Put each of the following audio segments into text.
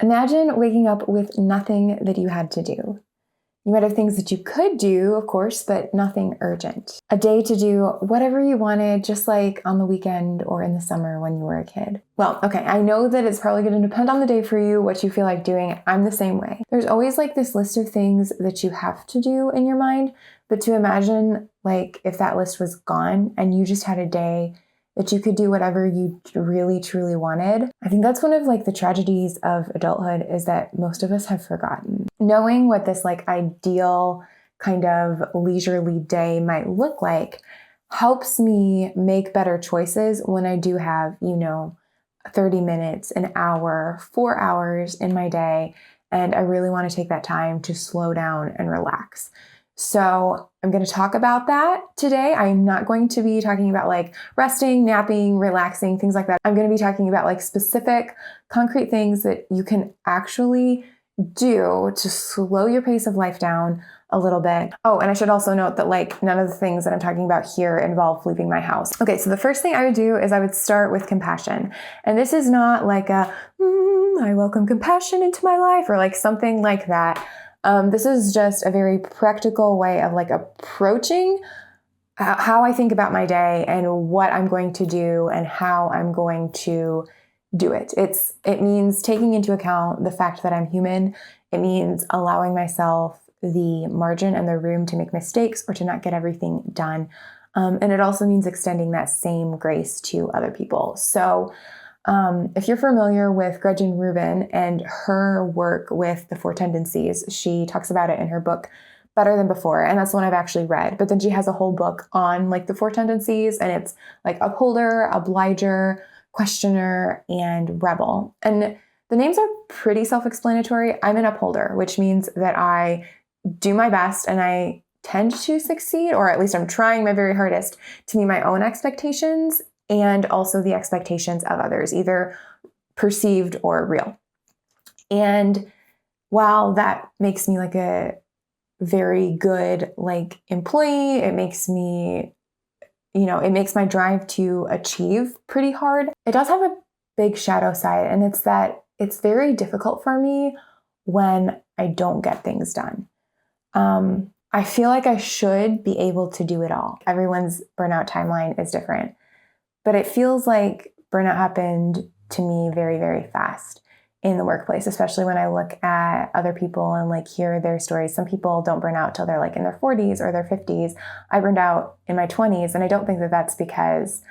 Imagine waking up with nothing that you had to do. You might have things that you could do, of course, but nothing urgent. A day to do whatever you wanted, just like on the weekend or in the summer when you were a kid. Well, okay, I know that it's probably going to depend on the day for you, what you feel like doing. I'm the same way. There's always like this list of things that you have to do in your mind, but to imagine like if that list was gone and you just had a day that you could do whatever you really, truly wanted. I think that's one of like the tragedies of adulthood is that most of us have forgotten. Knowing what this like ideal kind of leisurely day might look like helps me make better choices when I do have, 30 minutes, an hour, 4 hours in my day, and I really want to take that time to slow down and relax. So I'm going to talk about that today. I'm not going to be talking about like resting, napping, relaxing, things like that. I'm going to be talking about like specific, concrete things that you can actually do to slow your pace of life down a little bit. Oh, and I should also note that like none of the things that I'm talking about here involve leaving my house. Okay, so the first thing I would do is I would start with compassion. And this is not like I welcome compassion into my life or like something like that. This is just a very practical way of like approaching how I think about my day and what I'm going to do and how I'm going to do it. It means taking into account the fact that I'm human. It means allowing myself the margin and the room to make mistakes or to not get everything done. And it also means extending that same grace to other people. So if you're familiar with Gretchen Rubin and her work with the Four Tendencies, she talks about it in her book, Better Than Before. And that's one I've actually read. But then she has a whole book on like the Four Tendencies, and it's like upholder, obliger, questioner, and rebel. And the names are pretty self-explanatory. I'm an upholder, which means that I do my best and I tend to succeed, or at least I'm trying my very hardest to meet my own expectations and also the expectations of others, either perceived or real. And while that makes me like a very good like employee, it makes me, it makes my drive to achieve pretty hard. It does have a big shadow side, and it's that it's very difficult for me when I don't get things done. I feel like I should be able to do it all. Everyone's burnout timeline is different. But it feels like burnout happened to me very, very fast in the workplace, especially when I look at other people and like hear their stories. Some people don't burn out till they're like in their 40s or their 50s. I burned out in my 20s, and I don't think that that's because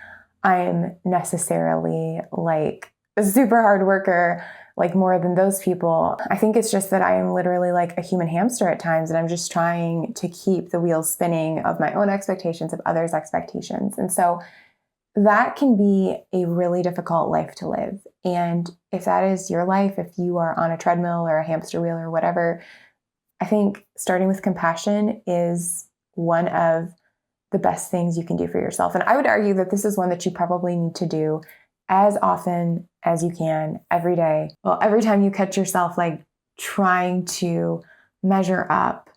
I'm necessarily like a super hard worker, like more than those people. I think it's just that I am literally like a human hamster at times, and I'm just trying to keep the wheels spinning of my own expectations, of others' expectations. And so that can be a really difficult life to live. And if that is your life, if you are on a treadmill or a hamster wheel or whatever, I think starting with compassion is one of the best things you can do for yourself. And I would argue that this is one that you probably need to do as often as you can every day. Well, every time you catch yourself like trying to measure up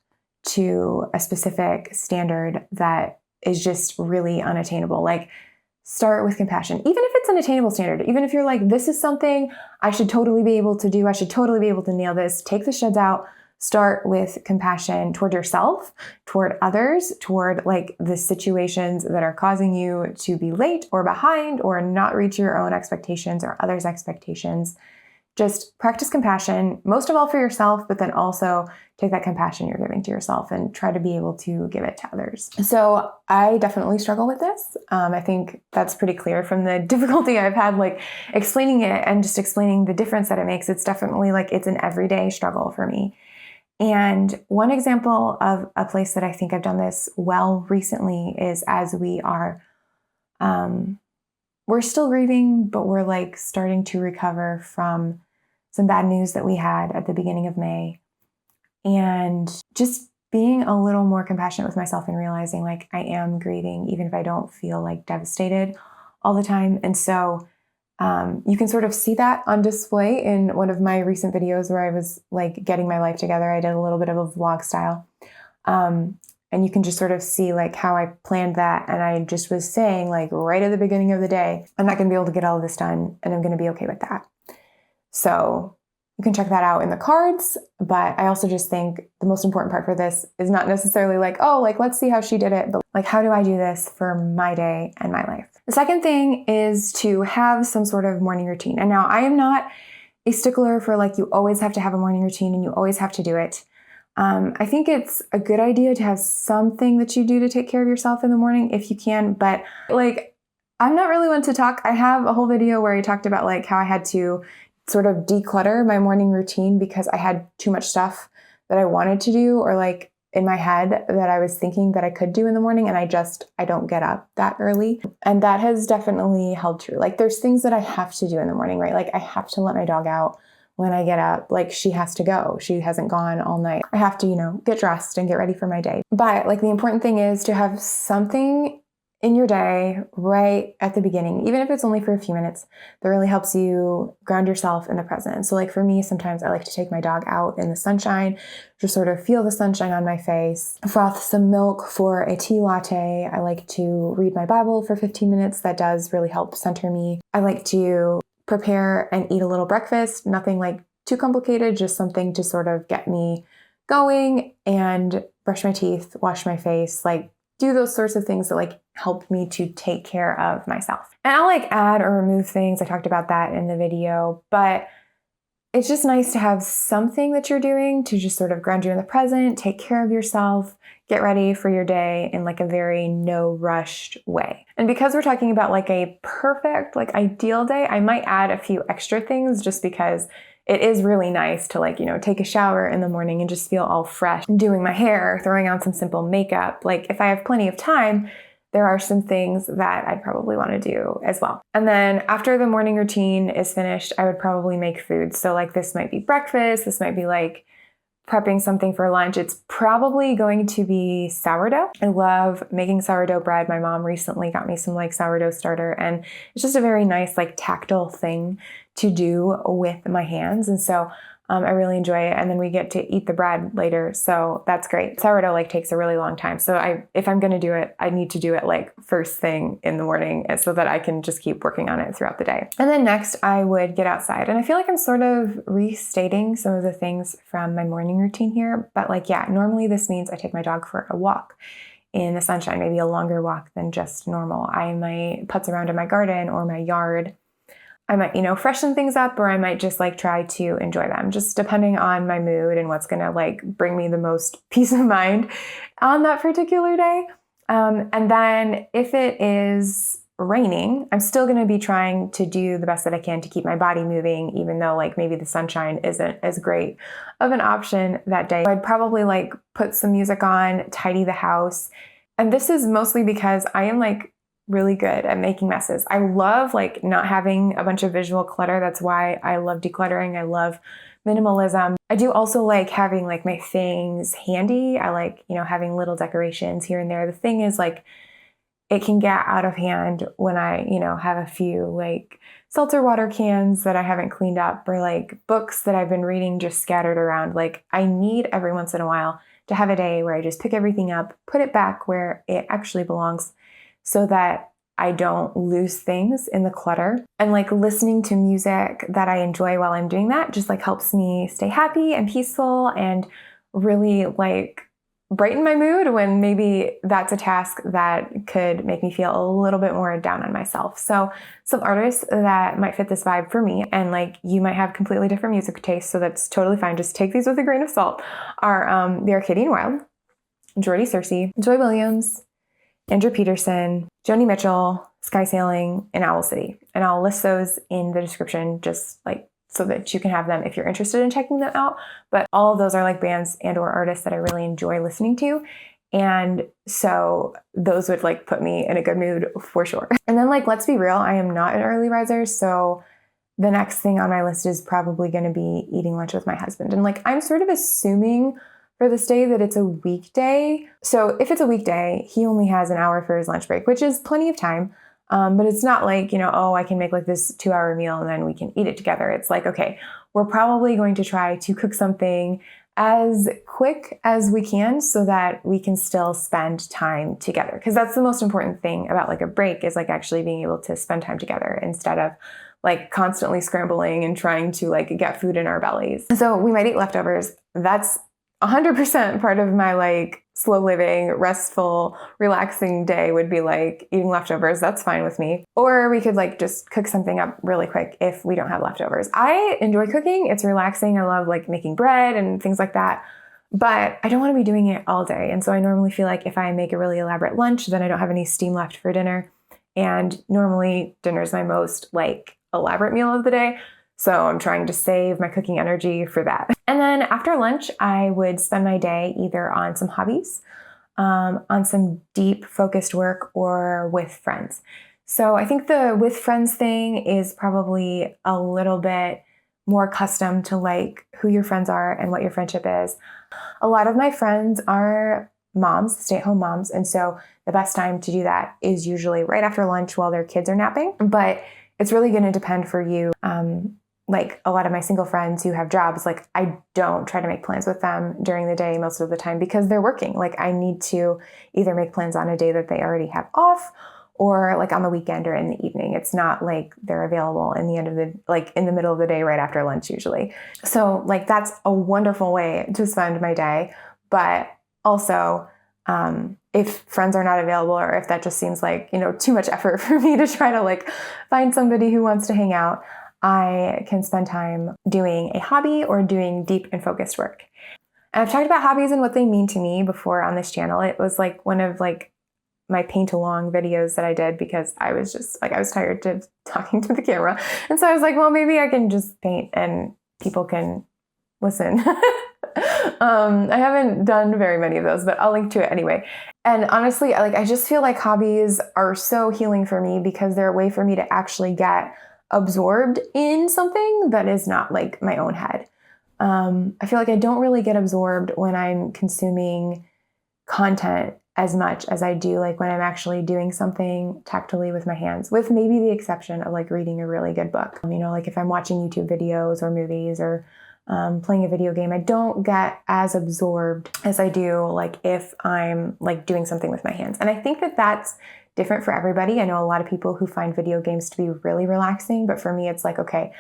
to a specific standard that is just really unattainable. Like, start with compassion, even if it's an attainable standard, even if you're like, this is something I should totally be able to do. I should totally be able to nail this. Take the shoulds out. Start with compassion toward yourself, toward others, toward like the situations that are causing you to be late or behind or not reach your own expectations or others' expectations. Just practice compassion, most of all for yourself, but then also take that compassion you're giving to yourself and try to be able to give it to others. So I definitely struggle with this. I think that's pretty clear from the difficulty I've had like explaining it and just explaining the difference that it makes. It's definitely like it's an everyday struggle for me. And one example of a place that I think I've done this well recently is as we are, we're still grieving, but we're like starting to recover from some bad news that we had at the beginning of May. And just being a little more compassionate with myself and realizing like I am grieving, even if I don't feel like devastated all the time. And so you can sort of see that on display in one of my recent videos where I was like getting my life together. I did a little bit of a vlog style. And you can just sort of see like how I planned that. And I just was saying like right at the beginning of the day, I'm not going to be able to get all of this done and I'm going to be okay with that. So You can check that out in the cards, but I also just think the most important part for this is not necessarily like, oh, like, let's see how she did it, but like, how do I do this for my day and my life? The second thing is to have some sort of morning routine. And now I am not a stickler for like, you always have to have a morning routine and you always have to do it. I think it's a good idea to have something that you do to take care of yourself in the morning if you can, but like, I'm not really one to talk. I have a whole video where I talked about like how I had to sort of declutter my morning routine because I had too much stuff that I wanted to do or like in my head that I was thinking that I could do in the morning, and I don't get up that early. And that has definitely held true. Like there's things that I have to do in the morning, right? Like I have to let my dog out when I get up. Like she has to go. She hasn't gone all night. I have to, get dressed and get ready for my day. But like the important thing is to have something in your day right at the beginning, even if it's only for a few minutes, that really helps you ground yourself in the present. So like for me, sometimes I like to take my dog out in the sunshine, just sort of feel the sunshine on my face, froth some milk for a tea latte. I like to read my Bible for 15 minutes. That does really help center me. I like to prepare and eat a little breakfast, nothing like too complicated, just something to sort of get me going, and brush my teeth, wash my face, like do those sorts of things that like help me to take care of myself. And I'll like add or remove things. I talked about that in the video, but it's just nice to have something that you're doing to just sort of ground you in the present, take care of yourself, get ready for your day in like a very no rushed way. And because we're talking about like a perfect, like ideal day, I might add a few extra things just because it is really nice to like, take a shower in the morning and just feel all fresh, doing my hair, throwing on some simple makeup. Like if I have plenty of time, there are some things that I'd probably want to do as well. And then after the morning routine is finished, I would probably make food. So like this might be breakfast, this might be like prepping something for lunch. It's probably going to be sourdough. I love making sourdough bread. My mom recently got me some like sourdough starter, and it's just a very nice like tactile thing to do with my hands. And so I really enjoy it. And then we get to eat the bread later. So that's great. Sourdough like takes a really long time. So if I'm going to do it, I need to do it like first thing in the morning so that I can just keep working on it throughout the day. And then next I would get outside. And I feel like I'm sort of restating some of the things from my morning routine here. But like, yeah, normally this means I take my dog for a walk in the sunshine, maybe a longer walk than just normal. I might putz around in my garden or my yard. I might, freshen things up, or I might just like try to enjoy them, just depending on my mood and what's going to like bring me the most peace of mind on that particular day. And then if it is raining, I'm still going to be trying to do the best that I can to keep my body moving, even though like maybe the sunshine isn't as great of an option that day. I'd probably like put some music on, tidy the house. And this is mostly because I am like really good at making messes. I love like not having a bunch of visual clutter. That's why I love decluttering. I love minimalism. I do also like having like my things handy. I like, having little decorations here and there. The thing is like, it can get out of hand when I, have a few like seltzer water cans that I haven't cleaned up, or like books that I've been reading just scattered around. Like I need every once in a while to have a day where I just pick everything up, put it back where it actually belongs, so that I don't lose things in the clutter. And like listening to music that I enjoy while I'm doing that just like helps me stay happy and peaceful and really like brighten my mood when maybe that's a task that could make me feel a little bit more down on myself. So some artists that might fit this vibe for me, and like you might have completely different music tastes, so that's totally fine. Just take these with a grain of salt, are the Arcadian Wild, Jordy Searcy, Joy Williams, Andrew Peterson, Joni Mitchell, Sky Sailing, and Owl City. And I'll list those in the description just like so that you can have them if you're interested in checking them out. But all of those are like bands and or artists that I really enjoy listening to. And so those would like put me in a good mood for sure. And then like, let's be real, I am not an early riser. So the next thing on my list is probably going to be eating lunch with my husband. And like, I'm sort of assuming for this day that it's a weekday. So if it's a weekday, he only has an hour for his lunch break, which is plenty of time. But it's not like, I can make like this 2-hour meal and then we can eat it together. It's like, okay, we're probably going to try to cook something as quick as we can so that we can still spend time together. Because that's the most important thing about like a break, is like actually being able to spend time together instead of like constantly scrambling and trying to like get food in our bellies. So we might eat leftovers. That's 100% part of my like slow living, restful, relaxing day would be like eating leftovers. That's fine with me. Or we could like just cook something up really quick if we don't have leftovers. I enjoy cooking. It's relaxing. I love like making bread and things like that. But I don't want to be doing it all day. And so I normally feel like if I make a really elaborate lunch, then I don't have any steam left for dinner. And normally dinner is my most like elaborate meal of the day. So I'm trying to save my cooking energy for that. And then after lunch, I would spend my day either on some hobbies, on some deep focused work, or with friends. So I think the with friends thing is probably a little bit more custom to like who your friends are and what your friendship is. A lot of my friends are moms, stay-at-home moms. And so the best time to do that is usually right after lunch while their kids are napping. But it's really going to depend for you. Like a lot of my single friends who have jobs, like I don't try to make plans with them during the day most of the time because they're working. Like I need to either make plans on a day that they already have off or like on the weekend or in the evening. It's not like they're available in the end of the, like in the middle of the day right after lunch usually. So like that's a wonderful way to spend my day. But also, if friends are not available or if that just seems like, too much effort for me to try to like find somebody who wants to hang out, I can spend time doing a hobby or doing deep and focused work. And I've talked about hobbies and what they mean to me before on this channel. It was like one of like my paint along videos that I did because I was just like, I was tired of talking to the camera. And so I was like, well, maybe I can just paint and people can listen. I haven't done very many of those, but I'll link to it anyway. And honestly, I just feel like hobbies are so healing for me because they're a way for me to actually get absorbed in something that is not like my own head. I feel like I don't really get absorbed when I'm consuming content as much as I do like when I'm actually doing something tactily with my hands, with maybe the exception of like reading a really good book. Like if I'm watching YouTube videos or movies or playing a video game, I don't get as absorbed as I do like if I'm like doing something with my hands. And I think that that's different for everybody. I know a lot of people who find video games to be really relaxing, but for me, it's like, okay,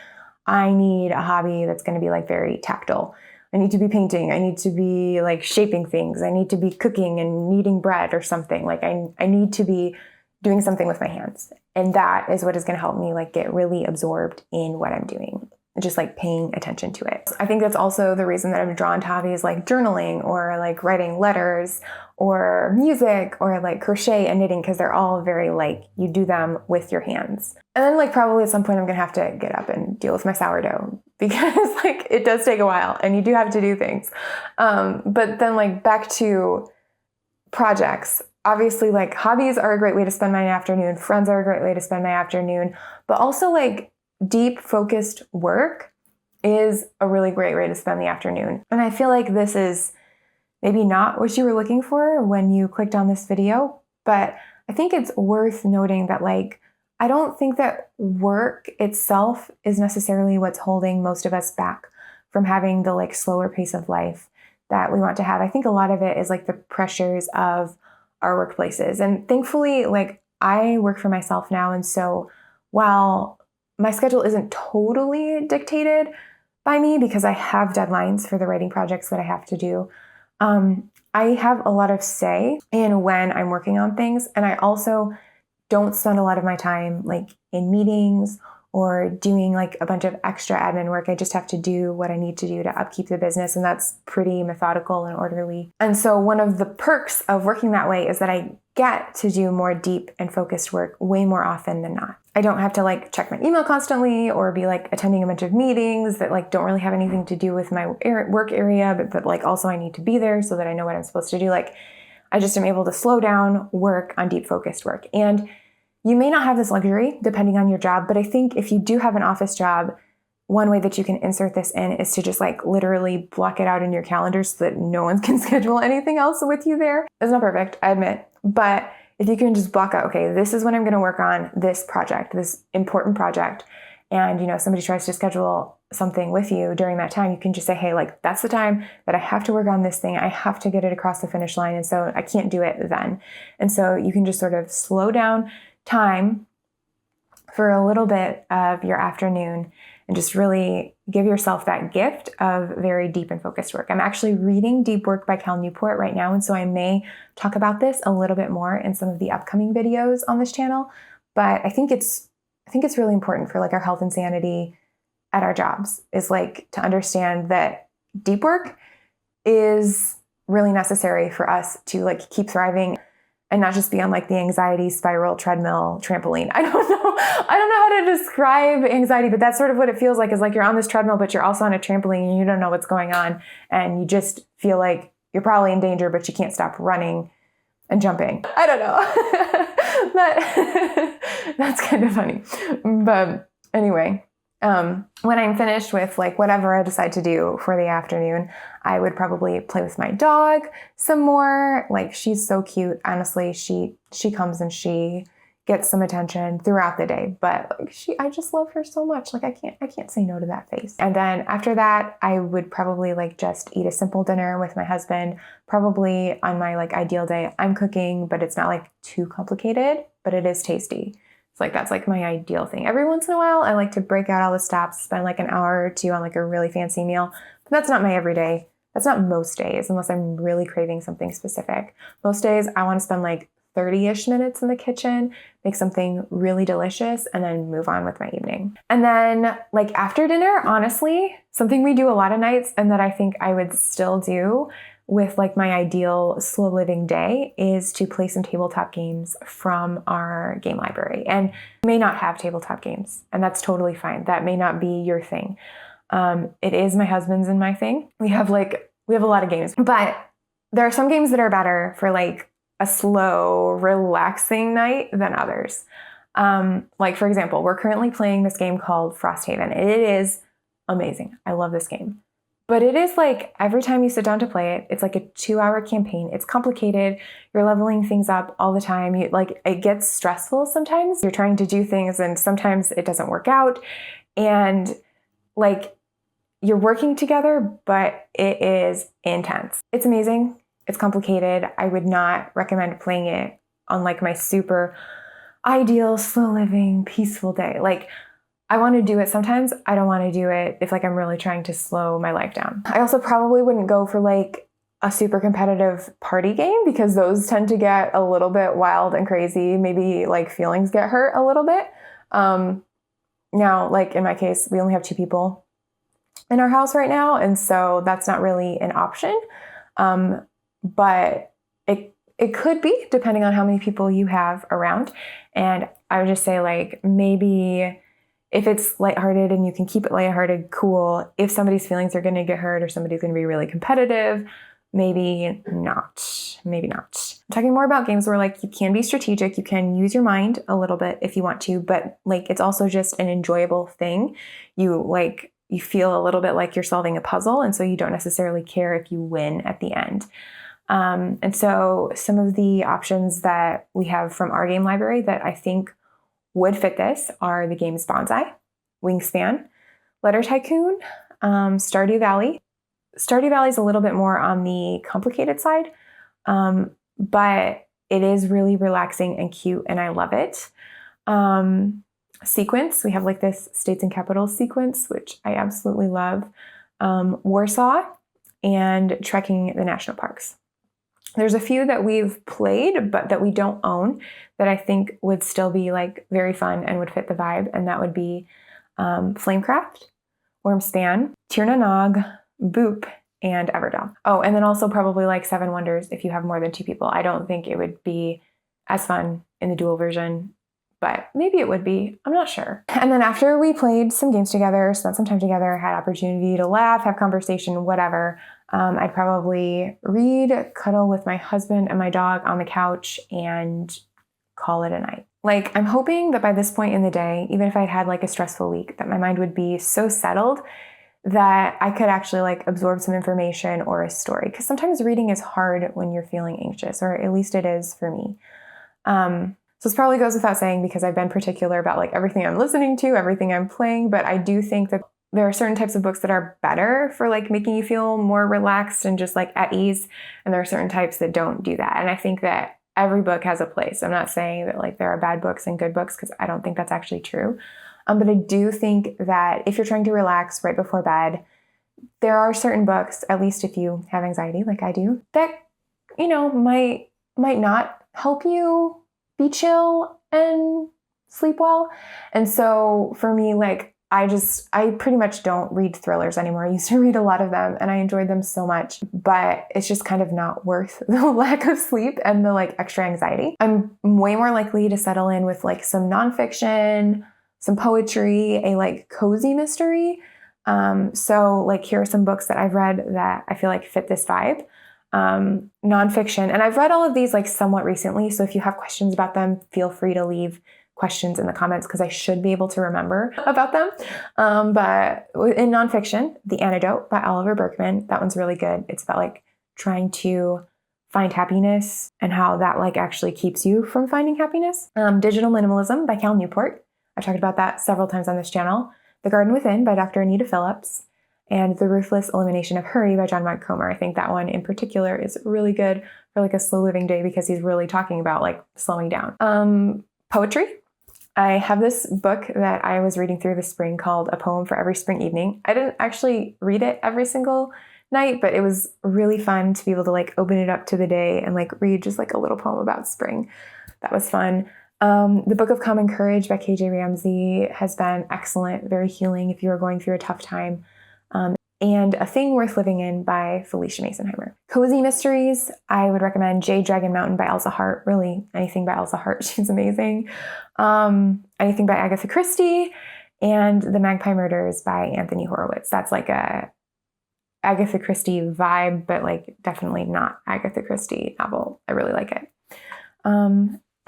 I need a hobby that's going to be like very tactile. I need to be painting. I need to be like shaping things. I need to be cooking and kneading bread or something. Like I need to be doing something with my hands. And that is what is going to help me like get really absorbed in what I'm doing. Just like paying attention to it. I think that's also the reason that I'm drawn to hobbies like journaling or like writing letters or music or like crochet and knitting because they're all very like you do them with your hands. And then like probably at some point I'm gonna have to get up and deal with my sourdough because like it does take a while and you do have to do things. But then like back to projects. Obviously like hobbies are a great way to spend my afternoon. Friends are a great way to spend my afternoon. But also like deep focused work is a really great way to spend the afternoon. And I feel like this is maybe not what you were looking for when you clicked on this video, but I think it's worth noting that like, I don't think that work itself is necessarily what's holding most of us back from having the like slower pace of life that we want to have. I think a lot of it is like the pressures of our workplaces. And thankfully, like I work for myself now. And so while my schedule isn't totally dictated by me because I have deadlines for the writing projects that I have to do, I have a lot of say in when I'm working on things. And I also don't spend a lot of my time like in meetings or doing like a bunch of extra admin work. I just have to do what I need to do to upkeep the business. And that's pretty methodical and orderly. And so one of the perks of working that way is that I get to do more deep and focused work way more often than not. I don't have to like check my email constantly or be like attending a bunch of meetings that like don't really have anything to do with my work area, but like also I need to be there so that I know what I'm supposed to do. Like I just am able to slow down, work on deep focused work. And you may not have this luxury depending on your job, but I think if you do have an office job, one way that you can insert this in is to just like literally block it out in your calendar so that no one can schedule anything else with you there. It's not perfect, I admit, but if you can just block out, okay, this is when I'm going to work on this project, this important project, and somebody tries to schedule something with you during that time, you can just say, hey, like that's the time that I have to work on this thing. I have to get it across the finish line. And so I can't do it then. And so you can just sort of slow down time for a little bit of your afternoon and just really give yourself that gift of very deep and focused work. I'm actually reading Deep Work by Cal Newport right now, and so I may talk about this a little bit more in some of the upcoming videos on this channel, but I think it's really important for like our health and sanity at our jobs is like to understand that deep work is really necessary for us to like keep thriving and not just be on like the anxiety spiral, treadmill, trampoline. I don't know how to describe anxiety, but that's sort of what it feels like, is like you're on this treadmill, but you're also on a trampoline and you don't know what's going on. And you just feel like you're probably in danger, but you can't stop running and jumping. I don't know. That's kind of funny. But anyway, when I'm finished with like whatever I decide to do for the afternoon, I would probably play with my dog some more. Like, she's so cute. Honestly, she comes and she gets some attention throughout the day, but like I just love her so much. Like I can't say no to that face. And then after that, I would probably like just eat a simple dinner with my husband. Probably on my like ideal day, I'm cooking, but it's not like too complicated, but it is tasty. It's like, that's like my ideal thing. Every once in a while, I like to break out all the stops, spend like an hour or two on like a really fancy meal, but that's not my everyday. That's not most days, unless I'm really craving something specific. Most days, I want to spend like 30-ish minutes in the kitchen, make something really delicious, and then move on with my evening. And then like after dinner, honestly, something we do a lot of nights and that I think I would still do with like my ideal slow living day is to play some tabletop games from our game library. And we may not have tabletop games, and that's totally fine. That may not be your thing. It is my husband's and my thing. We have a lot of games, but there are some games that are better for like a slow, relaxing night than others. Like for example, we're currently playing this game called Frosthaven. It is amazing. I love this game. But it is like every time you sit down to play it, it's like a 2-hour campaign. It's complicated. You're leveling things up all the time. It gets stressful sometimes. You're trying to do things and sometimes it doesn't work out. And like you're working together, but it is intense. It's amazing. It's complicated. I would not recommend playing it on like my super ideal, slow living, peaceful day. Like, I want to do it sometimes. I don't want to do it if like I'm really trying to slow my life down. I also probably wouldn't go for like a super competitive party game because those tend to get a little bit wild and crazy. Maybe like feelings get hurt a little bit. Now, like in my case, we only have 2 people in our house right now. And so that's not really an option. But it could be depending on how many people you have around. And I would just say like maybe if it's lighthearted and you can keep it lighthearted, cool. If somebody's feelings are going to get hurt or somebody's going to be really competitive, maybe not. Maybe not. I'm talking more about games where like you can be strategic, you can use your mind a little bit if you want to, but like it's also just an enjoyable thing. You feel a little bit like you're solving a puzzle, and so you don't necessarily care if you win at the end. And so some of the options that we have from our game library that I think would fit this are the games Bonsai, Wingspan, Letter Tycoon, Stardew Valley. Stardew Valley is a little bit more on the complicated side, but it is really relaxing and cute, and I love it. Sequence, we have like this States and Capitals sequence, which I absolutely love. Warsaw, and Trekking the National Parks. There's a few that we've played, but that we don't own that I think would still be like very fun and would fit the vibe. And that would be Flamecraft, Wormspan, Tir na Nog, Boop, and Everdell. Oh, and then also probably like Seven Wonders if you have more than 2 people. I don't think it would be as fun in the dual version, but maybe it would be. I'm not sure. And then after we played some games together, spent some time together, had opportunity to laugh, have conversation, whatever, I'd probably read, cuddle with my husband and my dog on the couch, and call it a night. Like, I'm hoping that by this point in the day, even if I'd had like a stressful week, that my mind would be so settled that I could actually like absorb some information or a story. Because sometimes reading is hard when you're feeling anxious, or at least it is for me. So this probably goes without saying because I've been particular about like everything I'm listening to, everything I'm playing, but I do think that there are certain types of books that are better for like making you feel more relaxed and just like at ease. And there are certain types that don't do that. And I think that every book has a place. I'm not saying that like there are bad books and good books, because I don't think that's actually true. But I do think that if you're trying to relax right before bed, there are certain books, at least if you have anxiety like I do, that, might not help you be chill and sleep well. And so for me, like, I pretty much don't read thrillers anymore. I used to read a lot of them and I enjoyed them so much, but it's just kind of not worth the lack of sleep and the like extra anxiety. I'm way more likely to settle in with like some nonfiction, some poetry, a like cozy mystery. So like here are some books that I've read that I feel like fit this vibe. Nonfiction. And I've read all of these like somewhat recently. So if you have questions about them, feel free to leave questions in the comments, because I should be able to remember about them. But in nonfiction, The Antidote by Oliver Berkman, that one's really good. It's about like trying to find happiness and how that like actually keeps you from finding happiness. Digital Minimalism by Cal Newport. I've talked about that several times on this channel. The Garden Within by Dr. Anita Phillips. And The Ruthless Elimination of Hurry by John Mark Comer. I think that one in particular is really good for like a slow living day, because he's really talking about like slowing down. Poetry. I have this book that I was reading through this spring called A Poem for Every Spring Evening. I didn't actually read it every single night, but it was really fun to be able to like open it up to the day and like read just like a little poem about spring. That was fun. The Book of Common Courage by KJ Ramsey has been excellent, very healing if you are going through a tough time. And A Thing Worth Living In by Felicia Masonheimer. Cozy mysteries, I would recommend Jade Dragon Mountain by Elsa Hart. Really, anything by Elsa Hart, she's amazing. Anything by Agatha Christie, and The Magpie Murders by Anthony Horowitz. That's like a Agatha Christie vibe, but like definitely not Agatha Christie novel. I really like it.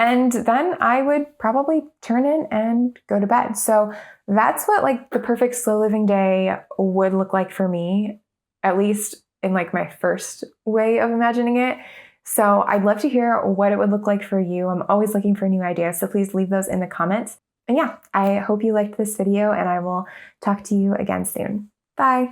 And then I would probably turn in and go to bed. So that's what like the perfect slow living day would look like for me, at least in like my first way of imagining it. So I'd love to hear what it would look like for you. I'm always looking for new ideas, so please leave those in the comments. And yeah, I hope you liked this video, and I will talk to you again soon. Bye.